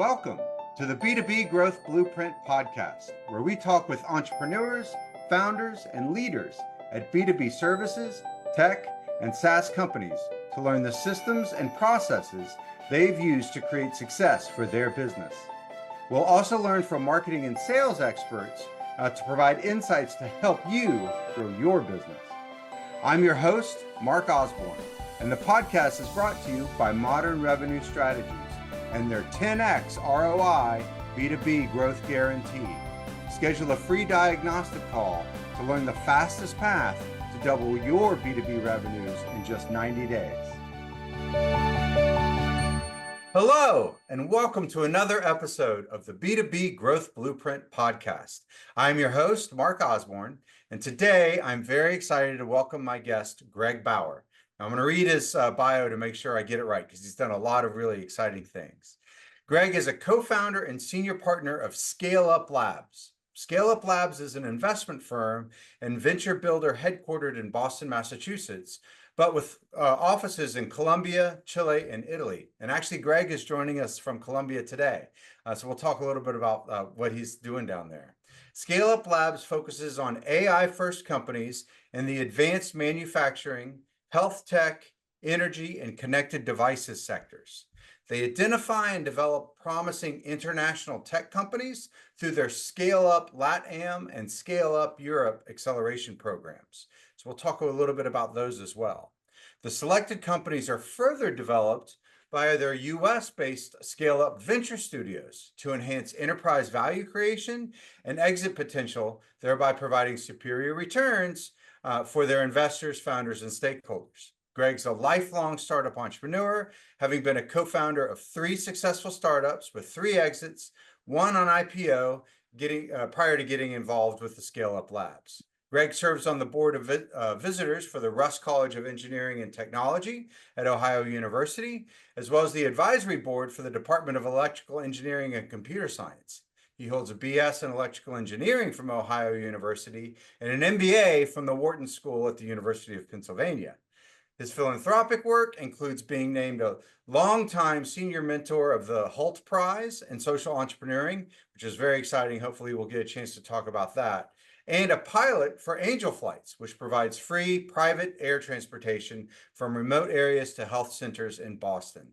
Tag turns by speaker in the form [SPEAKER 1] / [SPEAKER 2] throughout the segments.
[SPEAKER 1] welcome to the B2B Growth Blueprint podcast, where we talk with entrepreneurs, founders, and leaders at B2B services, tech, and SaaS companies to learn the systems and processes they've used to create success for their business. We'll also learn from marketing and sales experts to provide insights to help you grow your business. I'm your host, Mark Osborne, and the podcast is brought to you by Modern Revenue Strategies and their 10x ROI B2B growth guarantee. Schedule a free diagnostic call to learn the fastest path to double your B2B revenues in just 90 days. Hello, and welcome to another episode of the B2B Growth Blueprint podcast. I'm your host, Mark Osborne, and today I'm very excited to welcome my guest, Gregg Bauer. I'm going to read his bio to make sure I get it right because he's done a lot of really exciting things. Gregg is a co-founder and senior partner of Scale Up Labs. Scale Up Labs is an investment firm and venture builder headquartered in Boston, Massachusetts, but with offices in Colombia, Chile, and Italy. And actually, Gregg is joining us from Colombia today. So we'll talk a little bit about what he's doing down there. Scale Up Labs focuses on AI-first companies in the advanced manufacturing, health tech, energy, and connected devices sectors. They identify and develop promising international tech companies through their Scale Up LATAM and Scale Up Europe acceleration programs. So we'll talk a little bit about those as well. The selected companies are further developed by their US-based Scale Up Venture Studios to enhance enterprise value creation and exit potential, thereby providing superior returns for their investors, founders, and stakeholders. Gregg's a lifelong startup entrepreneur, having been a co-founder of 3 successful startups with 3 exits, 1 on IPO, prior to getting involved with the Scale Up Labs. Gregg serves on the board of visitors for the Russ College of Engineering and Technology at Ohio University, as well as the advisory board for the Department of Electrical Engineering and Computer Science. He holds a BS in electrical engineering from Ohio University and an MBA from the Wharton School at the University of Pennsylvania. His philanthropic work includes being named a longtime senior mentor of the Hult Prize in social entrepreneuring, which is very exciting. Hopefully we'll get a chance to talk about that. And a pilot for Angel Flights, which provides free private air transportation from remote areas to health centers in Boston.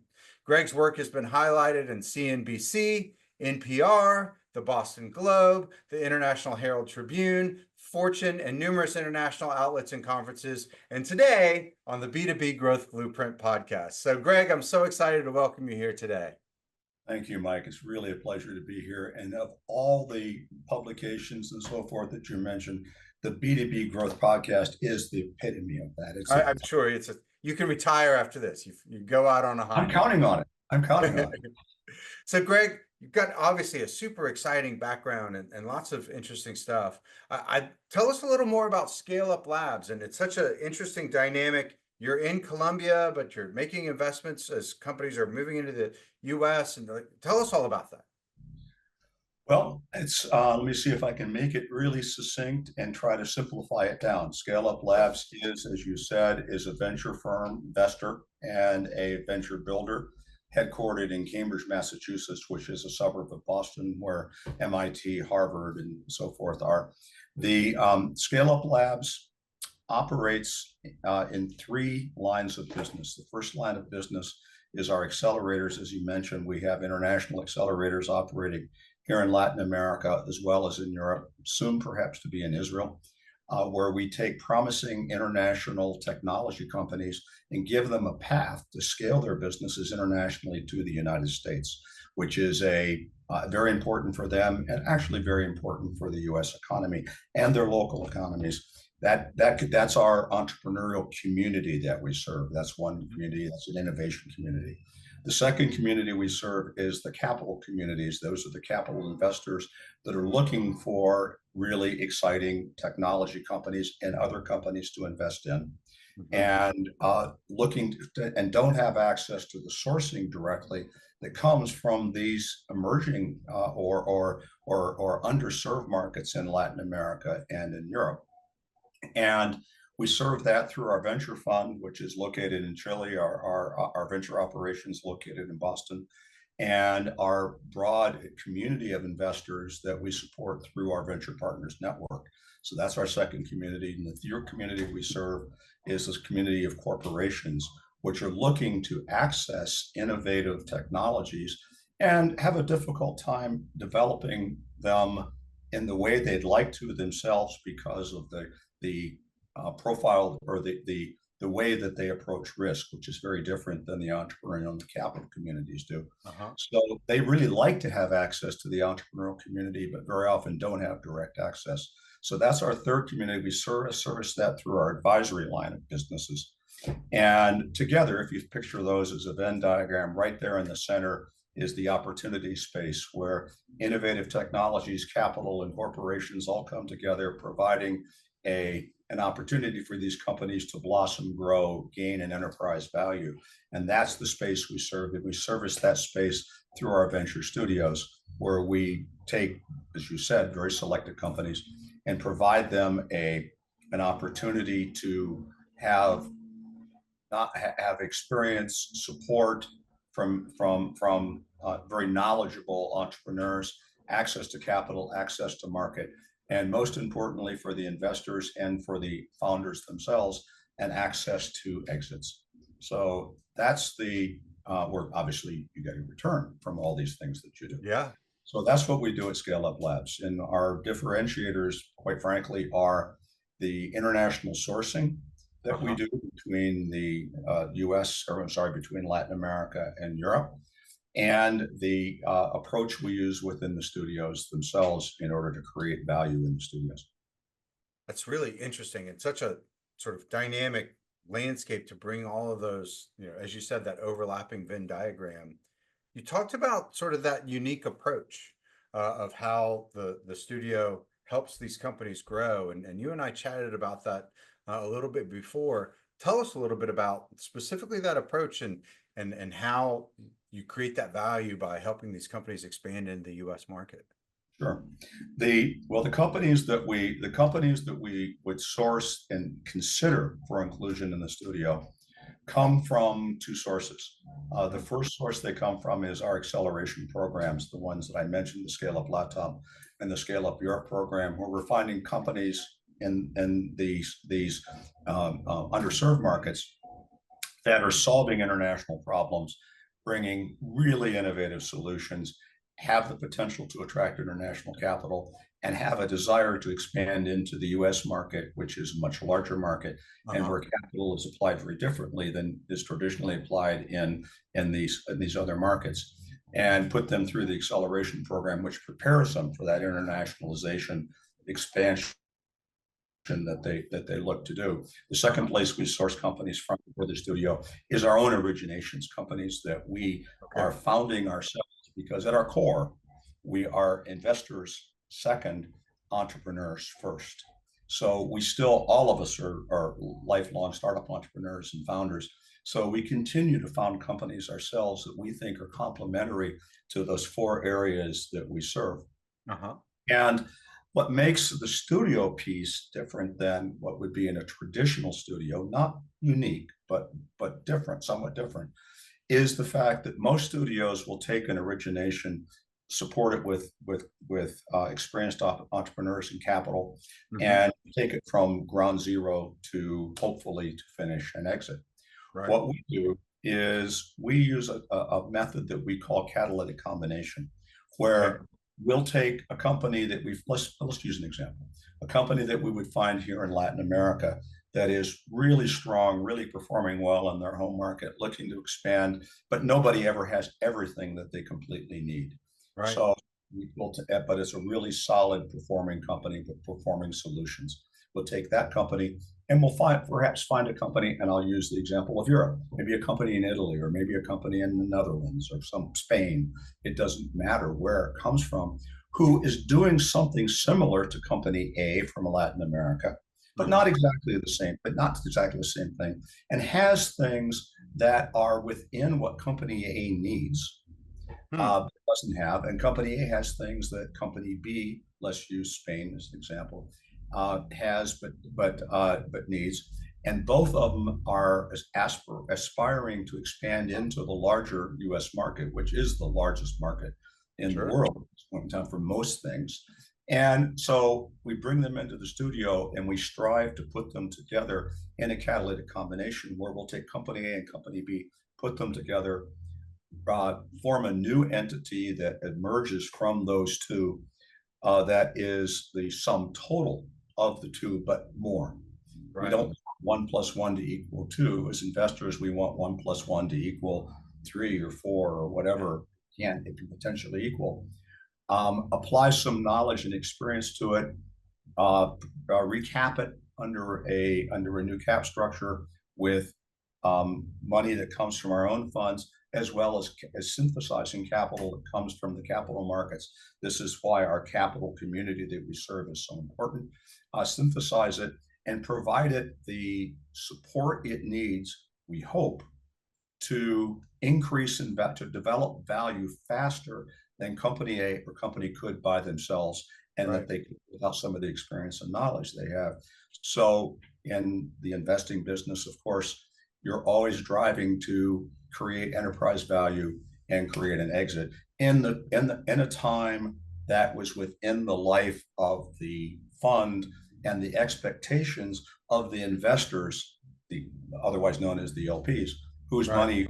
[SPEAKER 1] Gregg's work has been highlighted in CNBC, NPR, the Boston Globe, the International Herald Tribune, Fortune, and numerous international outlets and conferences, and today on the B2B Growth Blueprint podcast. So Gregg, I'm so excited to welcome you here today.
[SPEAKER 2] Thank you, Mike. It's really a pleasure to be here. And of all the publications and so forth that you mentioned, the B2B Growth podcast is the epitome of that.
[SPEAKER 1] I'm sure you can retire after this. You go out on a high.
[SPEAKER 2] I'm counting on it. I'm counting on it.
[SPEAKER 1] So Gregg, you've got obviously a super exciting background and lots of interesting stuff. Tell us a little more about Scale Up Labs. And it's such an interesting dynamic. You're in Colombia, but you're making investments as companies are moving into the US. And tell us all about that.
[SPEAKER 2] Well, let me see if I can make it really succinct and try to simplify it down. Scale Up Labs is, as you said, is a venture firm, investor, and a venture builder, headquartered in Cambridge, Massachusetts, which is a suburb of Boston, where MIT, Harvard, and so forth are. The Scale Up Labs operates in 3 lines of business. The first line of business is our accelerators. As you mentioned, we have international accelerators operating here in Latin America, as well as in Europe, soon perhaps to be in Israel, where we take promising international technology companies and give them a path to scale their businesses internationally to the United States, which is very important for them and actually very important for the US economy and their local economies. That's our entrepreneurial community that we serve. That's one community. That's an innovation community. The second community we serve is the capital communities. Those are the capital investors that are looking for really exciting technology companies and other companies to invest in, and and don't have access to the sourcing directly that comes from these emerging or underserved markets in Latin America and in Europe. And we serve that through our venture fund, which is located in Chile, our venture operations located in Boston. and our broad community of investors that we support through our venture partners network. So that's our second community. And the third community we serve is this community of corporations, which are looking to access innovative technologies and have a difficult time developing them in the way they'd like to themselves because of the profile or the way that they approach risk, which is very different than the entrepreneurial and the capital communities do.
[SPEAKER 1] Uh-huh.
[SPEAKER 2] So they really like to have access to the entrepreneurial community, but very often don't have direct access. So that's our third community. We service that through our advisory line of businesses. And together, if you picture those as a Venn diagram, right there in the center is the opportunity space where innovative technologies, capital, and corporations all come together, providing an opportunity for these companies to blossom, grow, gain an enterprise value. And that's the space we serve. And we service that space through our venture studios, where we take, as you said, very selected companies and provide them an opportunity to have experience, support from very knowledgeable entrepreneurs, access to capital, access to market, and most importantly for the investors and for the founders themselves, and access to exits. So that's where obviously you get a return from all these things that you do.
[SPEAKER 1] Yeah.
[SPEAKER 2] So that's what we do at Scale Up Labs. And our differentiators, quite frankly, are the international sourcing that we do between the between Latin America and Europe, and the approach we use within the studios themselves in order to create value in the studios.
[SPEAKER 1] That's really interesting. It's such a sort of dynamic landscape to bring all of those, as you said, that overlapping Venn diagram. You talked about sort of that unique approach of how the studio helps these companies grow. And you and I chatted about that a little bit before. Tell us a little bit about specifically that approach and how you create that value by helping these companies expand in the U.S. market.
[SPEAKER 2] Sure. The companies that we would source and consider for inclusion in the studio come from two sources. The first source they come from is our acceleration programs, the ones that I mentioned, the Scale Up Laptop and the Scale Up Europe program, where we're finding companies in these underserved markets that are solving international problems, bringing really innovative solutions, have the potential to attract international capital, and have a desire to expand into the US market, which is a much larger market, and where capital is applied very differently than is traditionally applied in these other markets, and put them through the acceleration program, which prepares them for that internationalization expansion that they look to do. The second place we source companies from for the studio is our own originations, companies that we are founding ourselves, because at our core, we are investors second, entrepreneurs first. So we still, all of us are lifelong startup entrepreneurs and founders. So we continue to found companies ourselves that we think are complementary to those four areas that we serve. And what makes the studio piece different than what would be in a traditional studio, not unique, but different, somewhat different, is the fact that most studios will take an origination, support it with experienced entrepreneurs and capital, and take it from ground zero to hopefully to finish and exit. What we do is we use a method that we call catalytic combination, where we'll take a company that let's use an example, a company that we would find here in Latin America that is really strong, really performing well in their home market, looking to expand, but nobody ever has everything that they completely need. So we built it, but it's a really solid performing company with performing solutions. We'll take that company and we'll perhaps find a company, and I'll use the example of Europe, maybe a company in Italy, or maybe a company in the Netherlands or Spain. It doesn't matter where it comes from, who is doing something similar to company A from Latin America, but not exactly the same thing, and has things that are within what company A needs, doesn't have, and company A has things that company B, let's use Spain as an example, has but needs, And both of them are aspiring to expand into the larger US market, which is the largest market in the
[SPEAKER 1] Sure.
[SPEAKER 2] world at this point in time for most things. And so we bring them into the studio and we strive to put them together in a catalytic combination where we'll take company A and company B, put them together, form a new entity that emerges from those two, that is the sum total of the two, but more. We
[SPEAKER 1] Right.
[SPEAKER 2] don't want 1 + 1 to equal 2. As investors, we want 1 + 1 to equal 3 or 4 or whatever it can potentially equal. Apply some knowledge and experience to it, recap it under a new cap structure with money that comes from our own funds, as well as synthesizing capital that comes from the capital markets. This is why our capital community that we serve is so important. Synthesize it and provide it the support it needs, we hope, to increase and to develop value faster than company A or company could by themselves, and that they could without some of the experience and knowledge they have. So in the investing business, of course, you're always driving to create enterprise value and create an exit in a time that was within the life of the fund and the expectations of the investors, the otherwise known as the LPs, whose money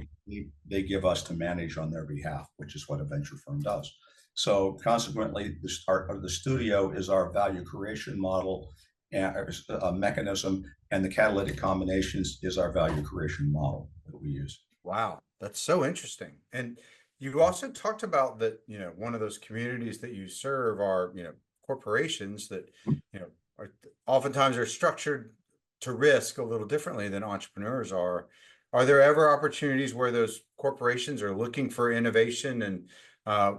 [SPEAKER 2] they give us to manage on their behalf, which is what a venture firm does. So consequently, the studio is our value creation model and a mechanism, and the catalytic combinations is our value creation model that we use.
[SPEAKER 1] Wow, that's so interesting. And you also talked about that, one of those communities that you serve are, corporations that, are oftentimes are structured to risk a little differently than entrepreneurs are. Are there ever opportunities where those corporations are looking for innovation and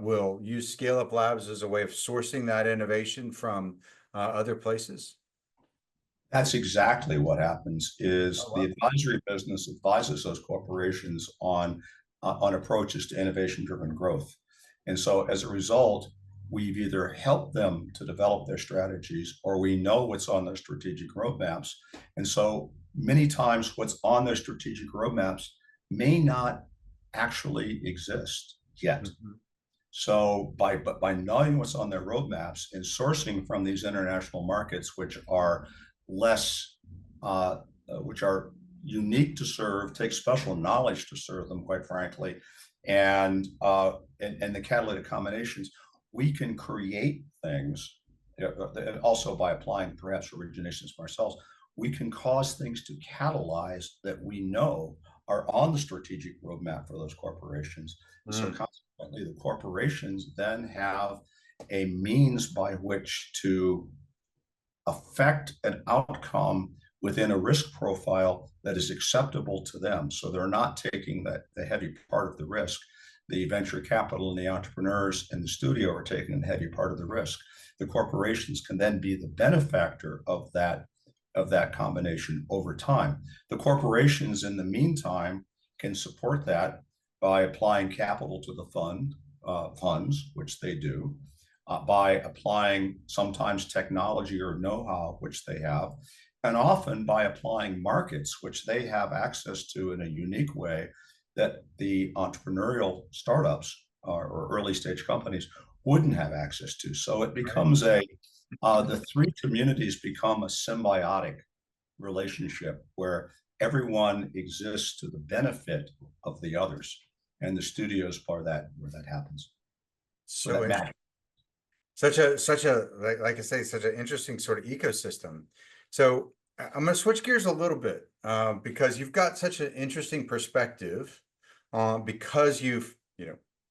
[SPEAKER 1] will use Scale Up Labs as a way of sourcing that innovation from other places?
[SPEAKER 2] That's exactly what happens. Is
[SPEAKER 1] Oh,
[SPEAKER 2] the
[SPEAKER 1] wow.
[SPEAKER 2] advisory business advises those corporations on approaches to innovation-driven growth, and so as a result, we've either helped them to develop their strategies, or we know what's on their strategic roadmaps, and so many times what's on their strategic roadmaps may not actually exist yet.
[SPEAKER 1] Mhm.
[SPEAKER 2] So by knowing what's on their roadmaps and sourcing from these international markets, less, which are unique to serve, take special knowledge to serve them, quite frankly, and the catalytic combinations, we can create things. And also by applying perhaps originations from ourselves, we can cause things to catalyze that we know are on the strategic roadmap for those corporations. And so consequently, the corporations then have a means by which to affect an outcome within a risk profile that is acceptable to them. So they're not taking the heavy part of the risk. The venture capital and the entrepreneurs and the studio are taking the heavy part of the risk. The corporations can then be the benefactor of that combination over time. The corporations, in the meantime, can support that by applying capital to the funds, which they do, by applying sometimes technology or know-how, which they have, and often by applying markets, which they have access to in a unique way that the entrepreneurial startups or early stage companies wouldn't have access to. So it becomes the three communities become a symbiotic relationship where everyone exists to the benefit of the others. And the studio is part of that, where that happens.
[SPEAKER 1] So interesting. Such a like I say, such an interesting sort of ecosystem. So I'm going to switch gears a little bit because you've got such an interesting perspective because you've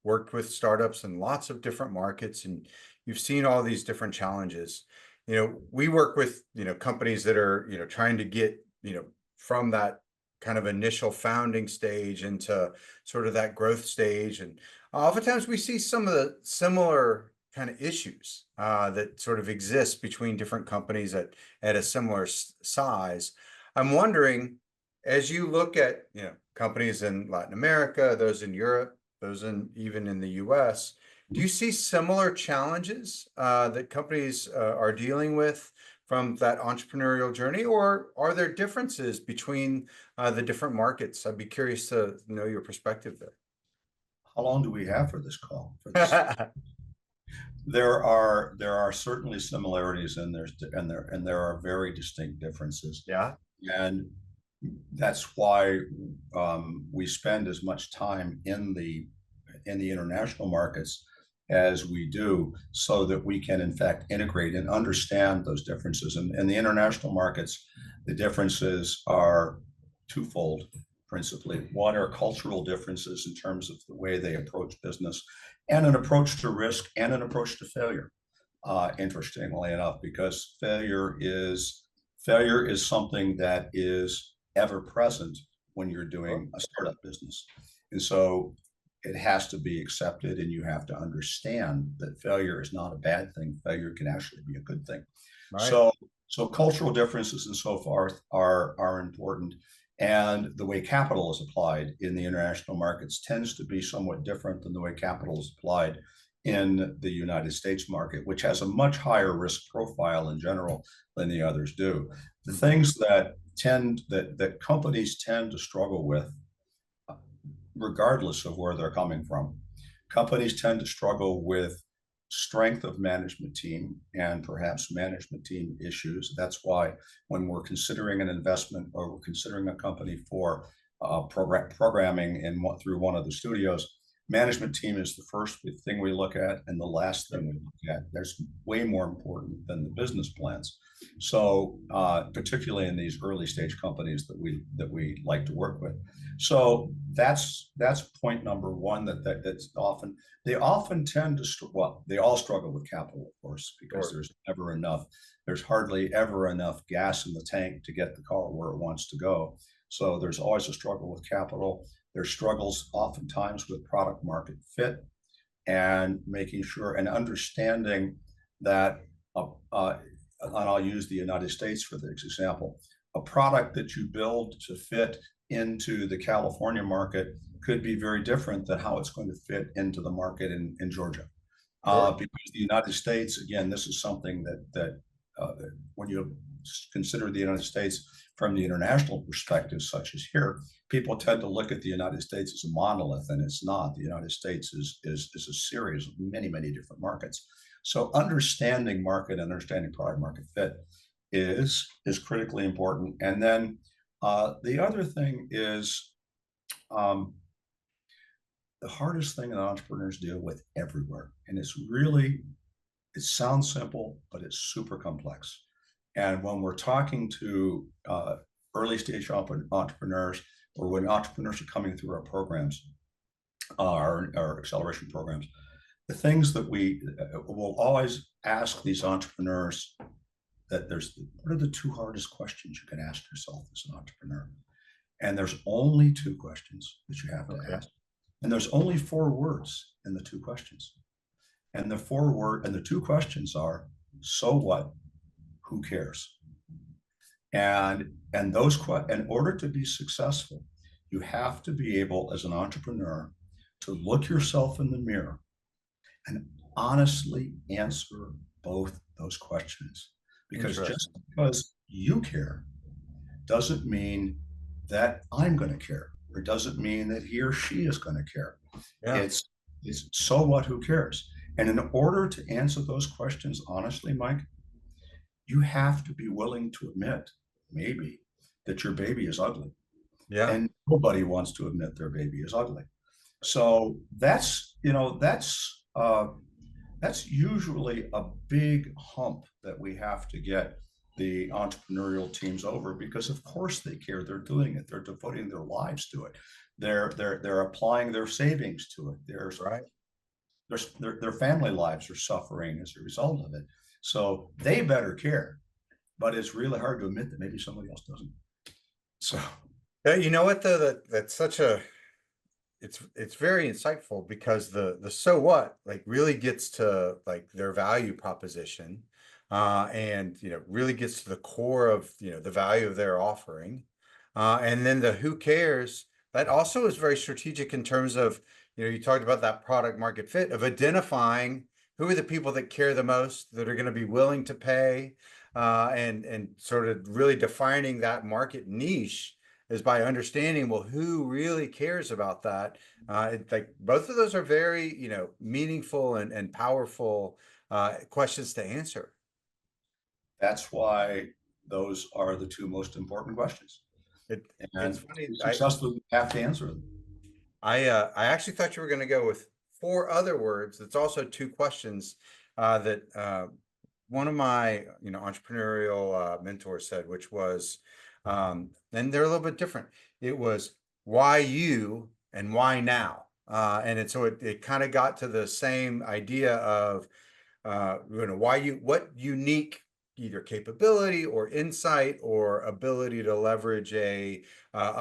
[SPEAKER 1] worked with startups in lots of different markets and you've seen all these different challenges. We work with companies that are trying to get from that kind of initial founding stage into sort of that growth stage, and oftentimes we see some of the similar kind of issues that sort of exist between different companies at a similar size. I'm wondering, as you look at companies in Latin America, those in Europe, those even in the US, do you see similar challenges that companies are dealing with from that entrepreneurial journey, or are there differences between the different markets? I'd be curious to know your perspective
[SPEAKER 2] How long do we have for this call? For this,
[SPEAKER 1] there.
[SPEAKER 2] there are certainly similarities, and there are very distinct differences,
[SPEAKER 1] Yeah.
[SPEAKER 2] and that's why we spend as much time in the international markets as we do, so that we can in fact integrate and understand those differences. And in the international markets, the differences are twofold. Principally, one are cultural differences in terms of the way they approach business, and an approach to risk, and an approach to failure. Interestingly enough, because failure is something that is ever present when you're doing a startup business. And so it has to be accepted, and you have to understand that failure is not a bad thing. Failure can actually be a good thing.
[SPEAKER 1] Right.
[SPEAKER 2] So cultural differences and so forth are important. And the way capital is applied in the international markets tends to be somewhat different than the way capital is applied in the United States market, which has a much higher risk profile in general than the others do. The things that companies tend to struggle with, regardless of where they're coming from, companies tend to struggle with strength of management team and perhaps management team issues. That's why when we're considering an investment, or we're considering a company for programming through one of the studios, management team is the first thing we look at, and the last thing we look at. There's way more important than the business plans. So particularly in these early stage companies that we like to work with. So that's point number one. That's often, they often tend to, well, they all struggle with capital, of course, because there's hardly ever enough gas in the tank to get the car where it wants to go. So there's always a struggle with capital. There's struggles oftentimes with product market fit, and making sure and understanding that, and I'll use the United States for this example, a product that you build to fit into the California market could be very different than how it's going to fit into the market in Georgia. Because the United States, again, this is something that when you consider the United States from the international perspective, such as here, people tend to look at the United States as a monolith, and it's not. The United States is a series of many, many different markets. So understanding market, understanding product market fit is critically important. And then the other thing is, the hardest thing that entrepreneurs deal with everywhere, and it sounds simple, but it's super complex. And when we're talking to early stage entrepreneurs, or when entrepreneurs are coming through our programs, our acceleration programs, the things that we will always ask these entrepreneurs, what are the two hardest questions you can ask yourself as an entrepreneur? And there's only two questions that you have to ask. And there's only 4 words in the two questions. And the two questions are, so what? Who cares? And in order to be successful, you have to be able, as an entrepreneur, to look yourself in the mirror and honestly answer both those questions. Because just because you care doesn't mean that I'm going to care, or doesn't mean that he or she is going to care.
[SPEAKER 1] Yeah.
[SPEAKER 2] It's so what? Who cares? And in order to answer those questions honestly, Mike, you have to be willing to admit, maybe, that your baby is ugly.
[SPEAKER 1] Yeah.
[SPEAKER 2] And nobody wants to admit their baby is ugly. So that's usually a big hump that we have to get the entrepreneurial teams over, because of course they care. They're doing it. They're devoting their lives to it. They're applying their savings to it. Their family lives are suffering as a result of it. So they better care. But it's really hard to admit that maybe somebody else doesn't. So
[SPEAKER 1] yeah, you know what though, that's such a, it's very insightful, because the so what, like, really gets to like their value proposition, and really gets to the core of the value of their offering, and then the who cares, that also is very strategic in terms of, you talked about that product market fit of identifying who are the people that care the most, that are going to be willing to pay, and sort of really defining that market niche is by understanding, well, who really cares about that? Like both of those are very, meaningful and powerful questions to answer.
[SPEAKER 2] That's why those are the two most important questions.
[SPEAKER 1] It
[SPEAKER 2] And
[SPEAKER 1] it's
[SPEAKER 2] to
[SPEAKER 1] funny.
[SPEAKER 2] be successful, you have to answer them.
[SPEAKER 1] I actually thought you were going to go with four other words. It's also two questions that one of my entrepreneurial mentors said, which was, and they're a little bit different. It was why you and why now, and it kind of got to the same idea of why you, what unique either capability or insight or ability to leverage a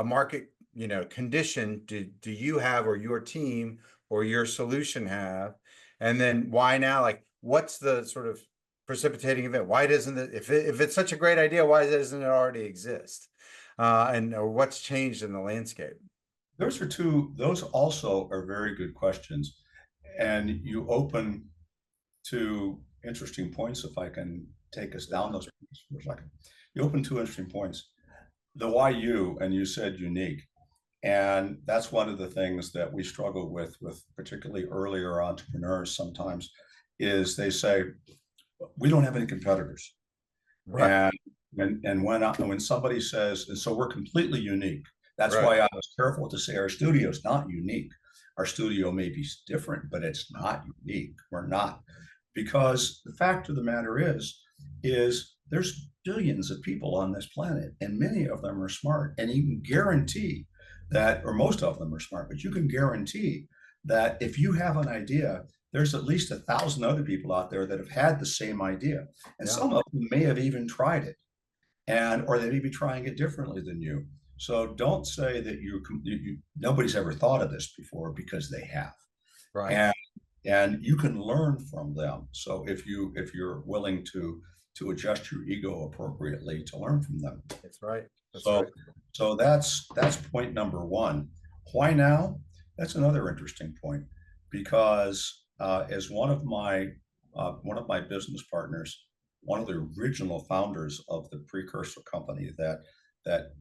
[SPEAKER 1] market condition do you have, or your team or your solution have, and then why now, like what's the sort of precipitating event? Why doesn't it, if it's such a great idea, why doesn't it already exist, and or what's changed in the landscape?
[SPEAKER 2] Those also are very good questions. And you open to interesting points, if I can take us down those points for a second. You open two interesting points. The why you, and you said unique. And that's one of the things that we struggle with particularly earlier entrepreneurs sometimes, is they say, we don't have any competitors.
[SPEAKER 1] Right.
[SPEAKER 2] And when somebody says, and so we're completely unique. That's
[SPEAKER 1] Right.
[SPEAKER 2] why I was careful to say our studio is not unique. Our studio may be different, but it's not unique. We're not, because the fact of the matter is there's billions of people on this planet, and many of them are smart. And you can guarantee that, or most of them are smart, but you can guarantee that if you have an idea, there's at least 1,000 other people out there that have had the same idea, and
[SPEAKER 1] Yeah.
[SPEAKER 2] some of them may have even tried it, and or they may be trying it differently than you. So don't say that nobody's ever thought of this before, because they have,
[SPEAKER 1] Right.
[SPEAKER 2] and you can learn from them. So if you're willing to adjust your ego appropriately to learn from them.
[SPEAKER 1] That's right. That's
[SPEAKER 2] So
[SPEAKER 1] right.
[SPEAKER 2] so that's point number one. Why now? That's another interesting point, because as one of my business partners, one of the original founders of the precursor company that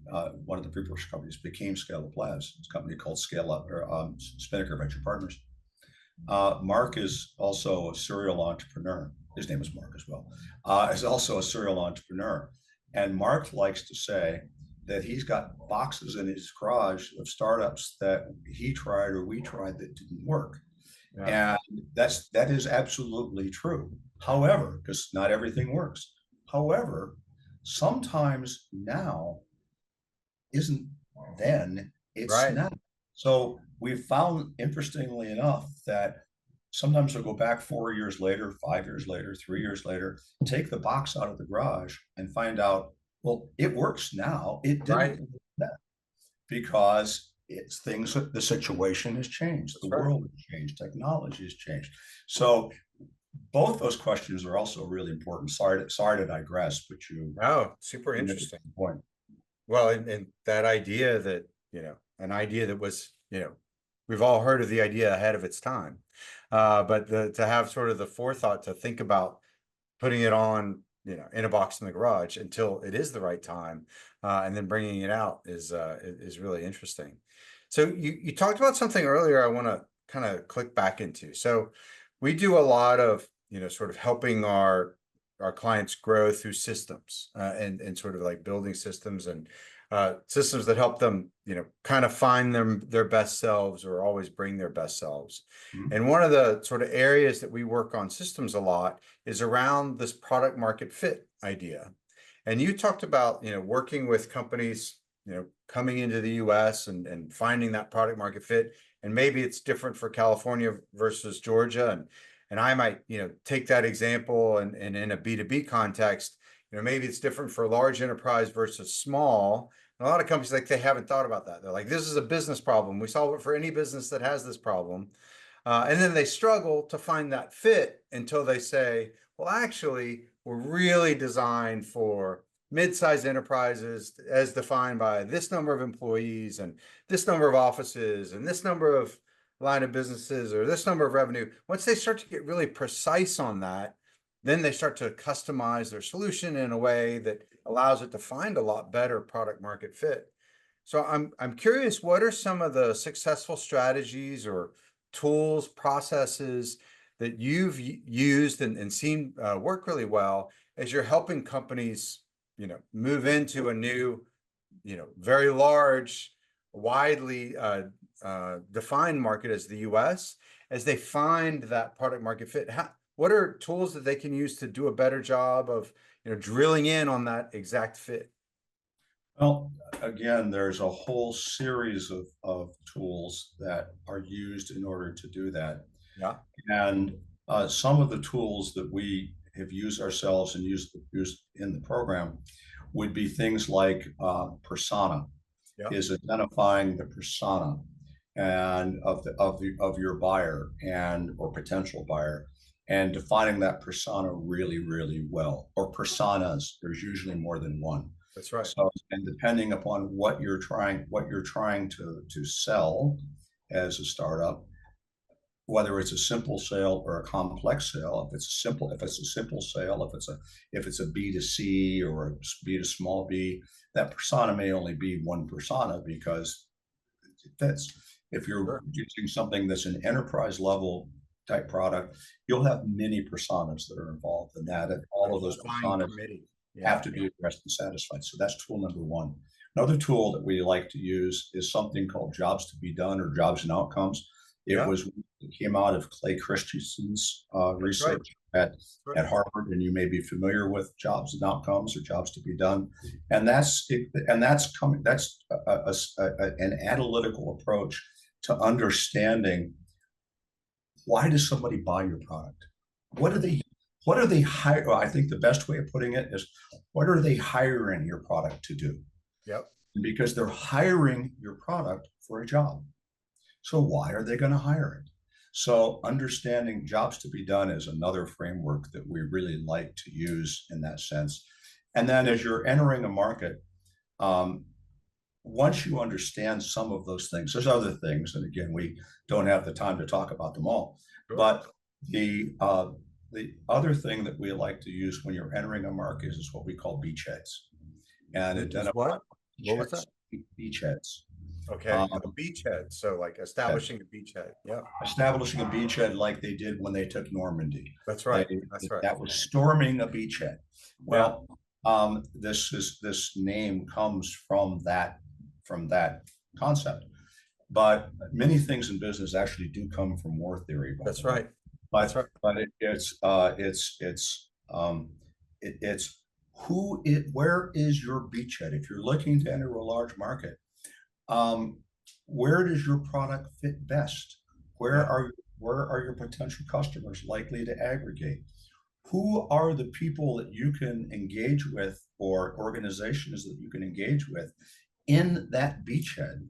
[SPEAKER 2] one of the precursor companies became Scale Up Labs. It's a company called Scale Up, or Spinnaker Venture Partners. Mark is also a serial entrepreneur. His name is Mark as well. Is also a serial entrepreneur. And Mark likes to say that he's got boxes in his garage of startups that he tried or we tried that didn't work.
[SPEAKER 1] Yeah.
[SPEAKER 2] And that is absolutely true. However, because not everything works. However, sometimes now isn't then, it's
[SPEAKER 1] Right.
[SPEAKER 2] now. So we've found, interestingly enough, that sometimes we'll go back 4 years later, 5 years later, 3 years later, take the box out of the garage and find out, well, it works now. It didn't
[SPEAKER 1] Right.
[SPEAKER 2] work then, because it's things, the situation has changed,
[SPEAKER 1] That's
[SPEAKER 2] the
[SPEAKER 1] right.
[SPEAKER 2] world has changed, technology has changed. So both those questions are also really important. Sorry to digress, but
[SPEAKER 1] Oh, super
[SPEAKER 2] you made a
[SPEAKER 1] interesting.
[SPEAKER 2] good point.
[SPEAKER 1] Well, and that idea that, an idea that was, we've all heard of the idea ahead of its time. But to have sort of the forethought to think about putting it on, in a box in the garage until it is the right time, and then bringing it out is really interesting. So you talked about something earlier I want to kind of click back into. So we do a lot of, sort of helping our clients grow through systems, and sort of like building systems and systems that help them, kind of find their best selves or always bring their best selves.
[SPEAKER 2] Mhm.
[SPEAKER 1] And one of the sort of areas that we work on systems a lot is around this product market fit idea. And you talked about, working with companies, coming into the US and finding that product market fit. And maybe it's different for California versus Georgia. And I might, take that example and in a B2B context, maybe it's different for large enterprise versus small. And a lot of companies, like, they haven't thought about that. They're like, this is a business problem. We solve it for any business that has this problem. And then they struggle to find that fit until they say, well, actually, we're really designed for mid-sized enterprises as defined by this number of employees and this number of offices and this number of line of businesses or this number of revenue. Once they start to get really precise on that, then they start to customize their solution in a way that allows it to find a lot better product market fit. So I'm curious, what are some of the successful strategies or tools, processes that you've used and seen work really well as you're helping companies, move into a new, very large, widely defined market as the US, as they find that product market fit? What are tools that they can use to do a better job of, drilling in on that exact fit?
[SPEAKER 2] Well, again, there's a whole series of tools that are used in order to do that.
[SPEAKER 1] Yeah,
[SPEAKER 2] And some of the tools that we have used ourselves and used in the program would be things like persona,
[SPEAKER 1] yeah,
[SPEAKER 2] is identifying the persona and of your buyer and or potential buyer, and defining that persona really, really well, or personas. There's usually more than one.
[SPEAKER 1] that's right.
[SPEAKER 2] So, and depending upon what you're trying to sell as a startup, whether it's a simple sale or a complex sale, if it's a simple sale, if it's a B2C or a B to small b, that persona may only be one persona because it fits. If you're
[SPEAKER 1] Sure.
[SPEAKER 2] using something that's an enterprise level type product, you'll have many personas that are involved in that, and all of
[SPEAKER 1] Right.
[SPEAKER 2] those
[SPEAKER 1] Defined
[SPEAKER 2] personas
[SPEAKER 1] committee.
[SPEAKER 2] have
[SPEAKER 1] Yeah.
[SPEAKER 2] to be addressed and satisfied. So that's tool number one. Another tool that we like to use is something called jobs to be done or jobs and outcomes.
[SPEAKER 1] Yeah.
[SPEAKER 2] It came out of Clay Christensen's
[SPEAKER 1] That's right.
[SPEAKER 2] research at,
[SPEAKER 1] That's right.
[SPEAKER 2] at Harvard, and you may be familiar with jobs and outcomes or jobs to be done. And that's an analytical approach to understanding, why does somebody buy your product? What are they what are they hire? Well, I think the best way of putting it is, what are they hiring your product to do?
[SPEAKER 1] Yep.
[SPEAKER 2] Because they're hiring your product for a job. So why are they going to hire it? So understanding jobs to be done is another framework that we really like to use in that sense. And then as you're entering a market, um, once you understand some of those things, there's other things, and again, we don't have the time to talk about them all.
[SPEAKER 1] Sure.
[SPEAKER 2] But the other thing that we like to use when you're entering a market is what we call beachheads, and
[SPEAKER 1] Is
[SPEAKER 2] identify
[SPEAKER 1] what? What was that?
[SPEAKER 2] beachheads.
[SPEAKER 1] Okay. A
[SPEAKER 2] Um,
[SPEAKER 1] beachhead. So like establishing a beachhead. Yeah.
[SPEAKER 2] establishing a beachhead like they did when they took Normandy.
[SPEAKER 1] That's
[SPEAKER 2] They
[SPEAKER 1] right. That's right.
[SPEAKER 2] that was storming a beachhead.
[SPEAKER 1] Yeah.
[SPEAKER 2] Well, this name comes from that concept. But many things in business actually do come from war theory, by
[SPEAKER 1] That's
[SPEAKER 2] the way.
[SPEAKER 1] right. That's
[SPEAKER 2] But
[SPEAKER 1] right.
[SPEAKER 2] it's where is your beachhead? If you're looking to enter a large market, um, where does your product fit best? Where
[SPEAKER 1] Yeah.
[SPEAKER 2] are where are your potential customers likely to aggregate? Who are the people that you can engage with, or organizations that you can engage with in that beachhead,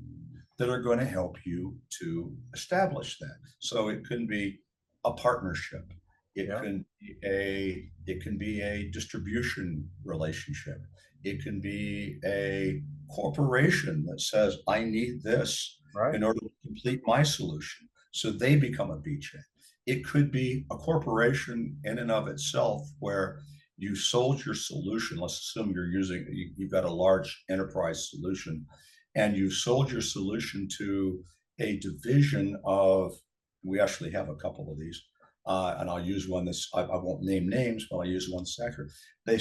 [SPEAKER 2] that are going to help you to establish that? So it can be a partnership.
[SPEAKER 1] Yeah.
[SPEAKER 2] It can be a distribution relationship. It can be a corporation that says, I need this
[SPEAKER 1] Right.
[SPEAKER 2] in order to complete my solution. So they become a beachhead. It could be a corporation in and of itself where you sold your solution. Let's assume you've got a large enterprise solution, and you sold your solution to a division of, we actually have a couple of these, and I'll use one I won't name names, but I'll use one sector.
[SPEAKER 1] Sure.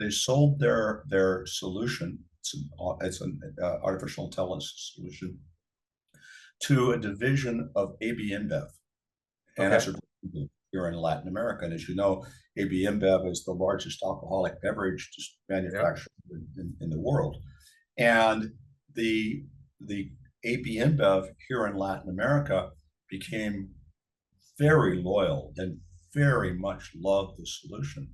[SPEAKER 2] They sold their solution. It's an artificial intelligence solution to a division of AB InBev, and
[SPEAKER 1] Okay.
[SPEAKER 2] as a here in Latin America. And as you know, AB InBev is the largest alcoholic beverage
[SPEAKER 1] Yeah.
[SPEAKER 2] manufacturer in the world. And the AB InBev here in Latin America became very loyal and very much loved the solution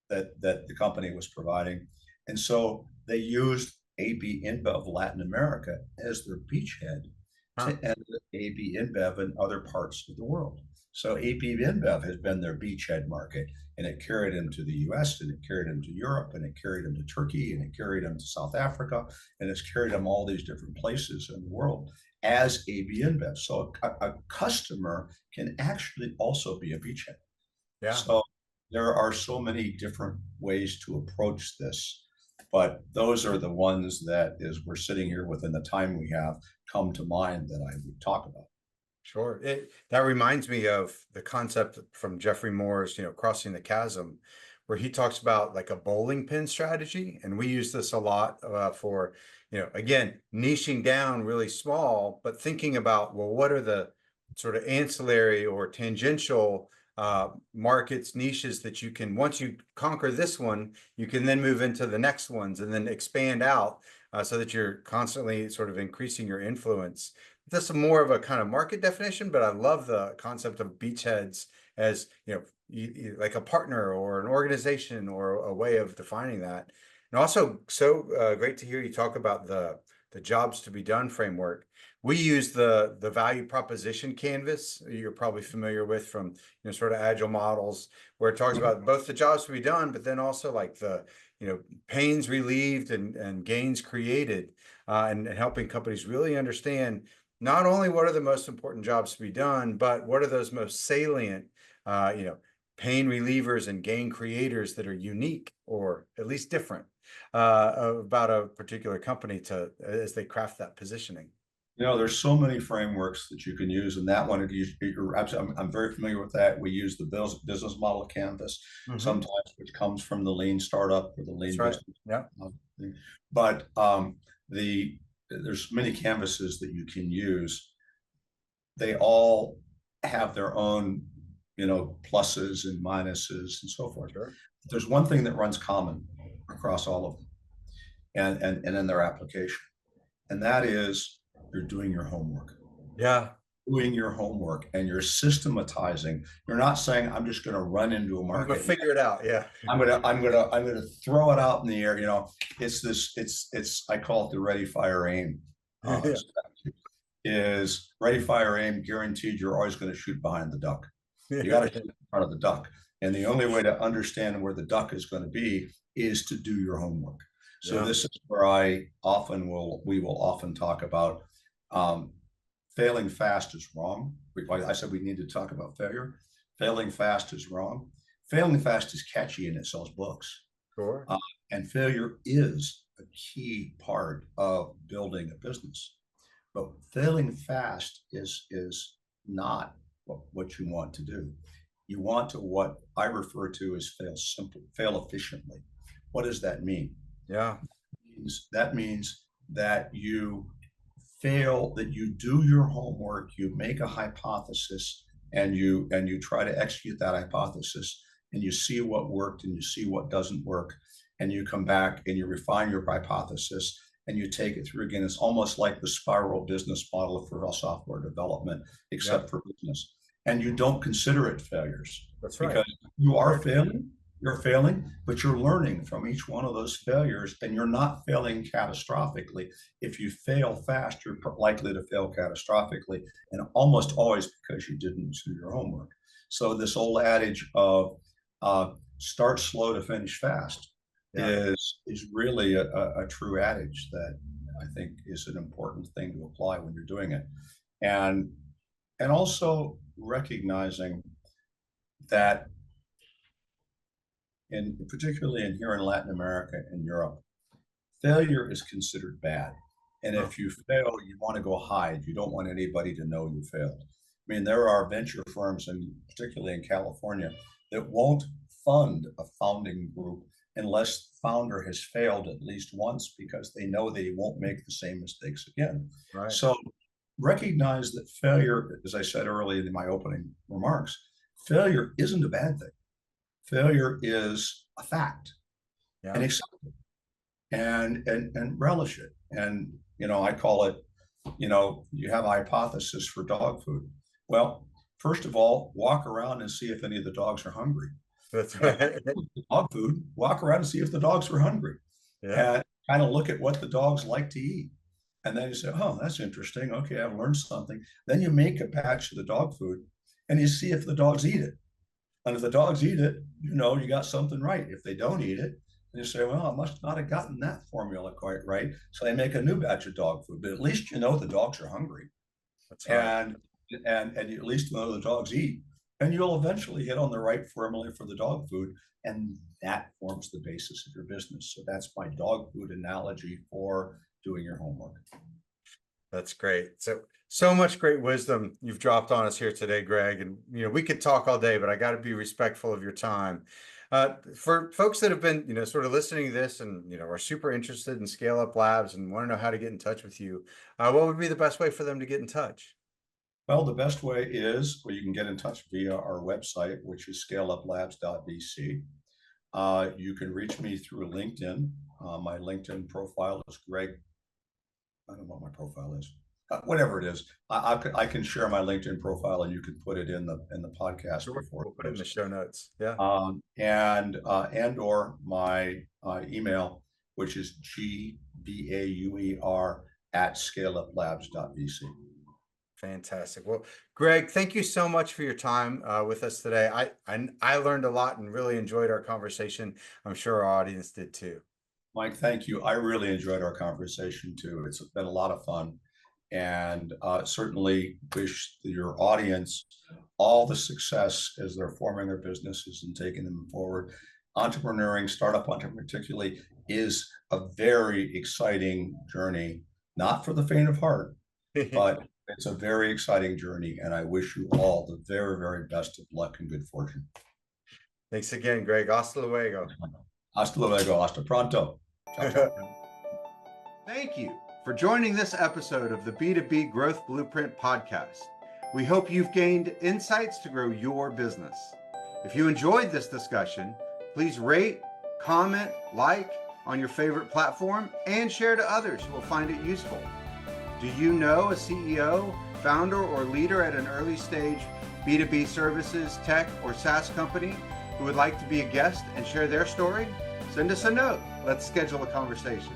[SPEAKER 2] that the company was providing. And so they used AB InBev Latin America as their beachhead to
[SPEAKER 1] Huh.
[SPEAKER 2] enter AB InBev in other parts of the world. So AB InBev has been their beachhead market, and it carried them to the US, and it carried them to Europe, and it carried them to Turkey, and it carried them to South Africa, and it's carried them all these different places in the world as AB InBev. So a customer can actually also be a beachhead.
[SPEAKER 1] Yeah.
[SPEAKER 2] So there are so many different ways to approach this, but those are the ones that, as we're sitting here within the time we have, come to mind that I would talk about.
[SPEAKER 1] Sure. That reminds me of the concept from Jeffrey Moore's, Crossing the Chasm, where he talks about like a bowling pin strategy. And we use this a lot for, again, niching down really small, but thinking about, well, what are the sort of ancillary or tangential markets, niches that you can, once you conquer this one, you can then move into the next ones and then expand out so that you're constantly sort of increasing your influence. That's more of a kind of market definition, but I love the concept of beachheads as, like a partner or an organization or a way of defining that. And also, so great to hear you talk about the jobs to be done framework. We use the value proposition canvas you're probably familiar with from sort of agile models, where it talks about both the jobs to be done, but then also like the pains relieved and gains created, and helping companies really understand not only what are the most important jobs to be done, but what are those most salient, pain relievers and gain creators that are unique or at least different about a particular company as they craft that positioning.
[SPEAKER 2] There's so many frameworks that you can use, and that one, I'm very familiar with that. We use the business model canvas sometimes, which comes from the lean startup or the lean
[SPEAKER 1] That's right.
[SPEAKER 2] business.
[SPEAKER 1] Yeah.
[SPEAKER 2] But there's many canvases that you can use. They all have their own, pluses and minuses and so forth.
[SPEAKER 1] Sure.
[SPEAKER 2] There's one thing that runs common across all of them, and in their application, and that is you're doing your homework.
[SPEAKER 1] Yeah.
[SPEAKER 2] Doing your homework, and you're systematizing. You're not saying, I'm just going to run into a market.
[SPEAKER 1] I'm gonna figure it out. Yeah.
[SPEAKER 2] I'm gonna throw it out in the air. I call it the ready, fire, aim.
[SPEAKER 1] Yeah.
[SPEAKER 2] Is ready, fire, aim guaranteed you're always going to shoot behind the duck. You got to shoot in front of the duck. And the only way to understand where the duck is going to be is to do your homework. So this is where we will often talk about failing fast is wrong. I said we need to talk about failure. Failing fast is wrong. Failing fast is catchy and it sells books.
[SPEAKER 1] Sure.
[SPEAKER 2] And failure is a key part of building a business. But failing fast is not what you want to do. You want to, what I refer to as fail simply, fail efficiently. What does that mean?
[SPEAKER 1] Yeah.
[SPEAKER 2] That means that you fail, that you do your homework, you make a hypothesis, and you try to execute that hypothesis, and you see what worked and you see what doesn't work, and you come back and you refine your hypothesis and you take it through again. It's almost like the spiral business model for software development, except for business. And you don't consider it failures.
[SPEAKER 1] That's right.
[SPEAKER 2] Because you are failing, you're failing, but you're learning from each one of those failures, and you're not failing catastrophically. If you fail fast, you're likely to fail catastrophically, and almost always because you didn't do your homework. So this old adage of start slow to finish fast is really a true adage that I think is an important thing to apply when you're doing it. And also recognizing that particularly here in Latin America and Europe, failure is considered bad. And if you fail, you want to go hide. You don't want anybody to know you failed. I mean, there are venture firms, and particularly in California, that won't fund a founding group unless the founder has failed at least once, because they know they won't make the same mistakes again.
[SPEAKER 1] Right.
[SPEAKER 2] So recognize that failure, as I said earlier in my opening remarks, failure isn't a bad thing. Failure is a fact, and accept it, and relish it. And I call it, you have a hypothesis for dog food. Well, first of all, walk around and see if any of the dogs are hungry.
[SPEAKER 1] That's right.
[SPEAKER 2] Dog food, walk around and see if the dogs are hungry.
[SPEAKER 1] Yeah.
[SPEAKER 2] And kind of look at what the dogs like to eat. And then you say, oh, that's interesting. Okay, I've learned something. Then you make a batch of the dog food and you see if the dogs eat it. And if the dogs eat it, you got something right. If they don't eat it, then you say, well, I must not have gotten that formula quite right. So they make a new batch of dog food. But at least the dogs are hungry.
[SPEAKER 1] That's right.
[SPEAKER 2] And you at least know the dogs eat. And you'll eventually hit on the right formula for the dog food, and that forms the basis of your business. So that's my dog food analogy for doing your homework.
[SPEAKER 1] That's great. So much great wisdom you've dropped on us here today, Gregg. And we could talk all day, but I got to be respectful of your time. For folks that have been, sort of listening to this and are super interested in Scale Up Labs and want to know how to get in touch with you, what would be the best way for them to get in touch?
[SPEAKER 2] Well, the best way is you can get in touch via our website, which is scaleuplabs.vc. You can reach me through LinkedIn. My LinkedIn profile is Gregg. I don't know what my profile is. Whatever it is, I can share my LinkedIn profile, and you can put it in the podcast
[SPEAKER 1] Sure.
[SPEAKER 2] before.
[SPEAKER 1] We'll put it in the show notes. Yeah.
[SPEAKER 2] And or my email, which is gbauer@scaleuplabs.vc.
[SPEAKER 1] Fantastic. Well, Gregg, thank you so much for your time with us today. I learned a lot and really enjoyed our conversation. I'm sure our audience did too.
[SPEAKER 2] Mike, thank you. I really enjoyed our conversation too. It's been a lot of fun, and certainly wish your audience all the success as they're forming their businesses and taking them forward. Entrepreneuring, startup entrepreneur particularly, is a very exciting journey, not for the faint of heart, but it's a very exciting journey, and I wish you all the very, very best of luck and good fortune.
[SPEAKER 1] Thanks again, Gregg. Hasta luego.
[SPEAKER 2] Hasta luego. Hasta pronto. Ciao, ciao.
[SPEAKER 1] Thank you for joining this episode of the B2B Growth Blueprint podcast. We hope you've gained insights to grow your business. If you enjoyed this discussion, please rate, comment, like on your favorite platform, and share to others who will find it useful. Do you know a CEO, founder, or leader at an early stage B2B services, tech, or SaaS company who would like to be a guest and share their story? Send us a note. Let's schedule a conversation.